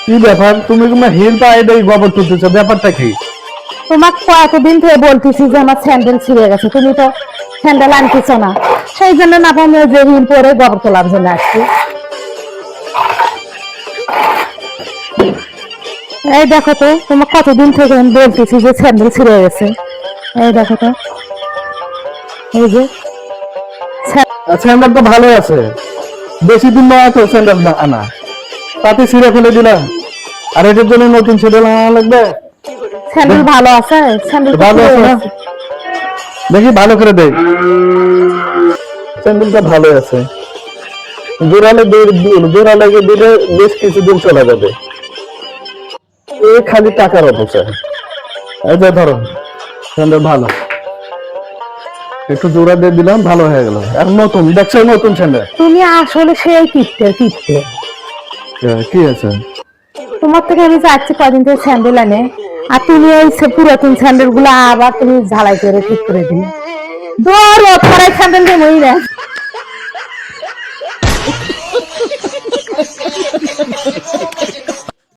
কি ব্যাপার, তুমি কোনো হিল পায়ে দেই গোবর তুলতেছো, ব্যাপারটা কি? তোমাকে কতদিন থেকে বলতেছি যে আমার স্যান্ডেল ছিঁড়ে গেছে, তুমি তো স্যান্ডেল আনতেছো না। সেই জন্য না আমি ওই যে হিল পরে গোবর তোলার জন্য আসছি। এই দেখো তো, তোমাকে কতদিন থেকে আমি বলতেছি যে স্যান্ডেল ছিঁড়ে গেছে। এই দেখো তো, এই যে স্যান্ডেল তো ভালো আছে, বেশি দিন নয় তো স্যান্ডেল আনা, তাতে ছিঁড়ে ফেলে দিলাম। আর এটার জন্য নতুন স্যান্ডেল আনা লাগবে? স্যান্ডেল ভালো আছে, স্যান্ডেল ভালো আছে না? দেখি ভালো করে দেখ, স্যান্ডেলটা ভালো আছে, জোড়ালে জোড়া লেগে দিলে বেশ কিছুদিন চলে যাবে। এই খালি টাকার অপচয়। এই যে ধরো, স্যান্ডেল ভালো, একটু জোড়া দিয়ে দিলাম, ভালো হয়ে গেল। আর নতুন দেখছো, নতুন স্যান্ডেল। তুমি আসলে সেই কিপটে। কি আছে? তোমার থেকে আমি চাচ্ছি কদিন থেকে স্যান্ডেল আনে, আর তুমি ওই পুরাতন স্যান্ডেল গুলো আবার তুমি ঝালাই করে ঠিক করে দিলে। ধরো পরে স্যান্ডেল দিয়ে মই না।